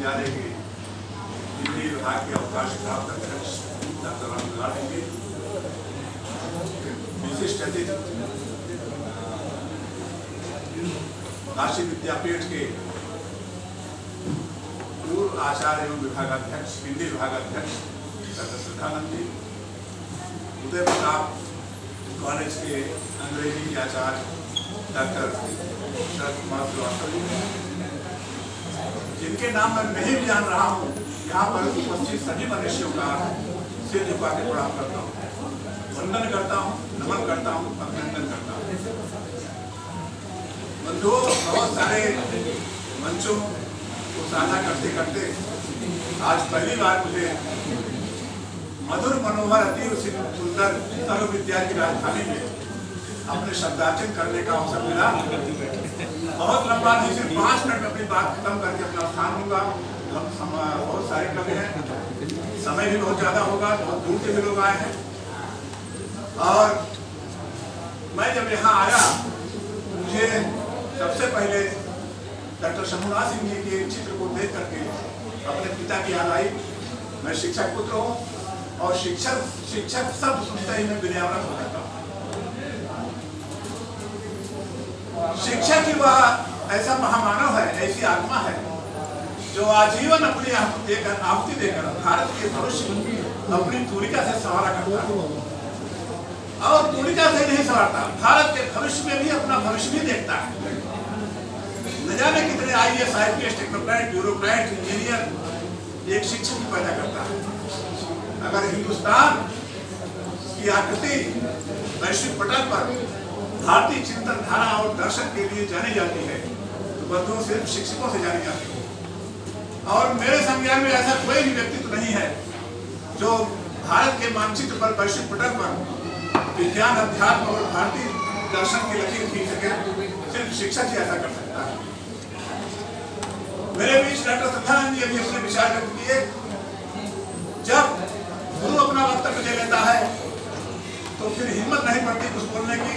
विद्यालय के हिंदी विभाग के अवकाश प्राप्त अध्यक्ष डॉक्टर राम जी, विशिष्ट अतिथि काशी विद्यापीठ के पूर्व आचार्य एवं विभागाध्यक्ष हिंदी विभागाध्यक्ष डॉक्टर श्रद्धानंद जी, उदय प्रताप कॉलेज के अंग्रेजी के आचार्य डॉक्टर शरद कुमार श्रीवास्तव जी, जिनके नाम मैं नहीं भी जान रहा हूँ, यहाँ पर उपस्थित सभी मनुष्यों का सिर झुका के प्रणाम करता हूँ, वंदन करता हूँ, नमन करता हूँ, अभिनंदन करता हूँ। बंधुओं, बहुत सारे मंचों को साझा करते करते आज पहली बार मुझे मधुर मनोहर अति सुंदर सर्व विद्या की राजधानी में अपने शब्दार्चन करने का अवसर मिला। बहुत लंबा नहीं, सिर्फ 5 मिनट में अपनी बात खत्म करके अपना स्थान लूंगा। बहुत सारे कवि हैं, समय भी बहुत ज्यादा होगा, बहुत दूर से भी लोग आए हैं। और मैं जब यहाँ आया, मुझे सबसे पहले डॉक्टर शंभुनाथ सिंह जी के चित्र को देख करके अपने पिता की याद आई। मैं शिक्षक पुत्र हूँ और शिक्षक शब्द सुनते ही मैं विनयावरत हो जाता हूँ। शिक्षक ही वह ऐसा महामानव है, ऐसी आत्मा है जो आजीवन अपनी आहुति देकर भारत के भविष्य अपनी तूलिका से संवारा करता है। और तूलिका से नहीं संवारता, भारत के भविष्य में भी अपना भविष्य भी देखता है। न जाने कितने IAS, IPS, technocrat, bureaucrat, engineer एक शिक्षक ही पैदा करता है। अगर हिंदुस्तान की आकृति वैश्विक पटल पर भारतीय चिंतन धारा और दर्शन के लिए जानी जाती है, तो बंधुओं सिर्फ शिक्षकों से जानी जाती है। और मेरे संज्ञान में ऐसा कोई भी व्यक्तित्व नहीं है जो भारत के मानचित्र पर वैश्विक पटल पर विज्ञान, अध्यात्म और भारतीय दर्शन की लकीर खींच सके। सिर्फ शिक्षक ही ऐसा कर सकता है। मेरे बीच डॉक्टर श्रद्धानंद जी अभी अपने विचार व्यक्त किए। जब गुरु अपना वक्तव्य दे लेता है तो फिर हिम्मत नहीं पड़ती कुछ बोलने की।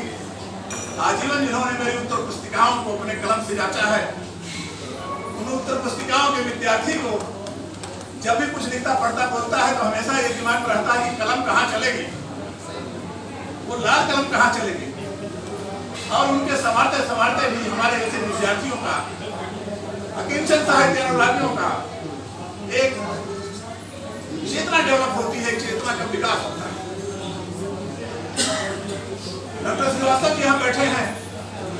आजीवन जिन्होंने मेरी उत्तर पुस्तिकाओं को अपने कलम से जांचा है, उन उत्तर पुस्तिकाओं के विद्यार्थी को जब भी कुछ लिखता पढ़ता बोलता है तो हमेशा ये दिमाग में रहता है कि कलम कहाँ चलेगी, वो लाल कलम कहाँ चलेगी। और उनके संवारते संवारते भी हमारे ऐसे विद्यार्थियों का, अकिंचन साहित्य अनुरागियों का एक चेतना डेवलप होती है, चेतना का विकास होता है। डॉक्टर श्रीवास्तव जी यहाँ बैठे हैं,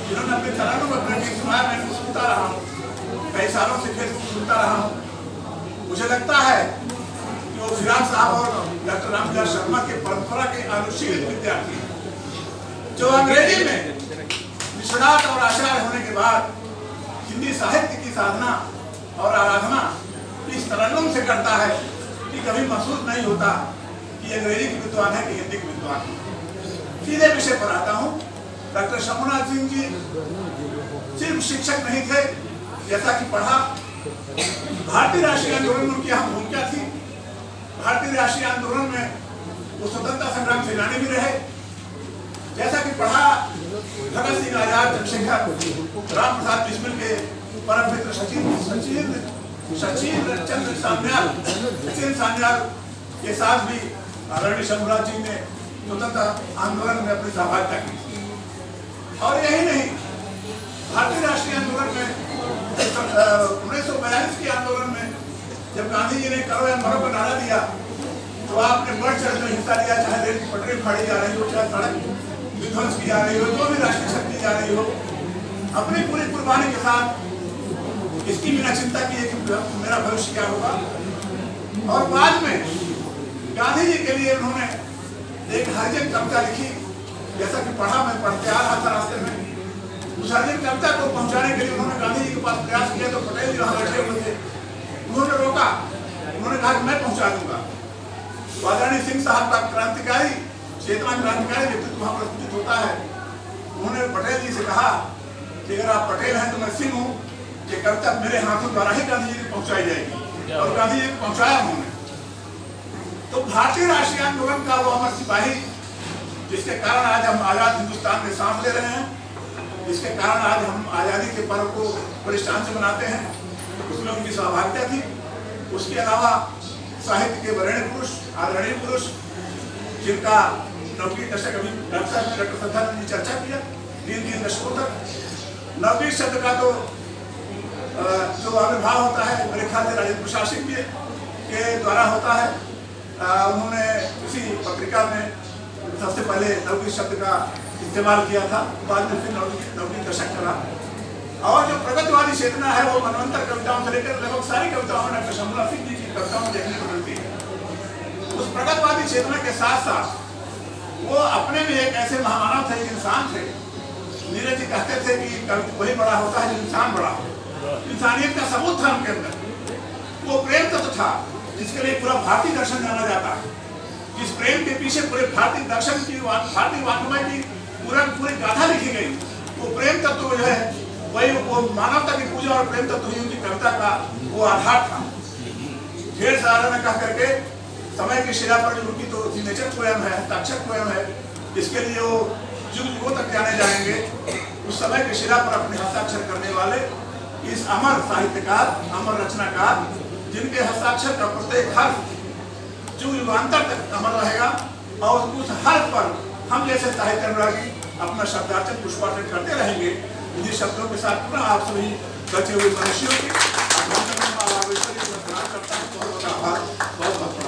जिन्होंने अपने तरन्नुम में प्रेम सुनाया, मैं सुनता रहा हूँ, कई सालों से फेसबुक सुनता रहा हूँ। मुझे लगता है कि वो फिराज साहब और डॉक्टर रामविलास शर्मा के परंपरा के अनुशीलित विद्यार्थी जो अंग्रेजी में निष्णात और आचार्य होने के बाद हिंदी साहित्य की साधना और आराधना इस तरन्नुम से करता है कि कभी महसूस नहीं होता कि अंग्रेजी की विद्वान है कि हिंदी की विद्वान है। सीधे विषय पर आता हूँ। डॉक्टर शंभुनाथ सिंह जी सिर्फ शिक्षक नहीं थे, जैसा कि पढ़ा भारतीय राष्ट्रीय आंदोलन में उनकी अहम भूमिका थी। भारतीय राष्ट्रीय आंदोलन में वो स्वतंत्रता संग्राम सेनानी भी रहे। जैसा कि पढ़ा भगत सिंह, आजाद, चंद्रशेखर, राम प्रसाद बिस्मिल के परम मित्र सचिन चंद्र सान्याल के साथ भी आदरणीय शंभुनाथ जी ने स्वतंत्रता आंदोलन में अपनी सहभागिता की। और यही नहीं, भारतीय राष्ट्रीय आंदोलन में 1942 के आंदोलन में जब गांधी जी ने करो या मरो का नारा दिया तो आपने बढ़ चढ़ कर हिस्सा लिया, चाहे रेल की पटरी फाड़ी जा रही हो, चाहे सड़क विध्वंस की जा रही हो, जो भी राष्ट्रीय शक्ति जा रही हो, अपनी पूरी कुर्बानी के साथ इसकी बिना चिंता की कि मेरा भविष्य क्या होगा। और बाद में गांधी जी के लिए उन्होंने एक हरिजन कविता लिखी। जैसा कि पढ़ा, मैं पढ़ते आ रहा था रास्ते में, उस हरिजन कविता को पहुंचाने के लिए उन्होंने गांधी जी के पास प्रयास किया तो पटेल जी वहां बैठे हुए थे, उन्होंने रोका। उन्होंने कहा कि मैं पहुंचा दूंगा। आदरणीय सिंह साहब का क्रांतिकारी, चेतना क्रांतिकारी व्यक्तित्व वहां प्रस्तुत होता है। उन्होंने पटेल जी से कहा कि अगर आप पटेल हैं तो मैं सिंह हूँ, ये कविता मेरे हाथों द्वारा ही गांधी जी को पहुंचाई जाएगी। और गांधी जी को पहुंचाया उन्होंने। तो भारतीय राष्ट्रीय आंदोलन का वो अमर सिपाही, जिसके कारण आज हम आजाद हिंदुस्तान में सांस ले रहे हैं, जिसके कारण आज हम आजादी के पर्व को बड़े शान से मनाते हैं, उसमें उसमें उनकी सहभागिता थी। उसके अलावा साहित्य के वरेण्य पुरुष, आदरणीय पुरुष, जिनका 9वीं दशक अभी डॉक्टर सदानंद जी चर्चा किया, 3 दशकों तक 9वीं शब्द का तो जो आविर्भाव होता है मेरे ख्याल से राजेंद्र प्रसाद सिंह जी के द्वारा होता है। उन्होंने इसी पत्रिका में सबसे पहले 9वीं शब्द का इस्तेमाल किया था, बाद में फिर 9वीं दशक करा। और जो प्रगतिवादी चेतना है वो मनवंतर कविताओं से लेकर लगभग सारी कविताओं में डॉक्टर शंभूलाल सिंह जी की कविताओं में देखने को मिलती है। उस प्रगतिवादी चेतना के साथ साथ वो अपने में एक ऐसे महामानव थे, एक इंसान थे। नीरज जी कहते थे कि कवि वही बड़ा होता है जो इंसान बड़ा हो। इंसानियत का सबूत था उनके अंदर। वो प्रेम तत्व था जिसके लिए पूरा भारतीय दर्शन जाना जाता है, जिस प्रेम के पीछे पूरे भारतीय दर्शन की, भारतीय वाङ्मय की पूरी गाथा लिखी गई। वो प्रेम तत्व जो है वही वो मानवता की पूजा और प्रेम तत्व ही उनकी कविता का वो आधार था। ढेर सारा में कह करके समय की शिला पर जो उनकी तो सिग्नेचर पोएम है, हस्ताक्षर पोएम है, इसके लिए वो युग युगों तक जाने जाएंगे। उस समय की शिला पर अपने हस्ताक्षर करने वाले इस अमर साहित्यकार, अमर रचनाकार, जिनके हस्ताक्षर का प्रत्येक हर्फ युग युगांतर तक अमर रहेगा और उस हर्फ पर हम जैसे साहित्य अनुरागी अपना शब्दार्चन, पुष्पार्चन करते रहेंगे। इन्हीं शब्दों के साथ पुनः आप सभी बचे हुए मनुष्यों की बहुत बहुत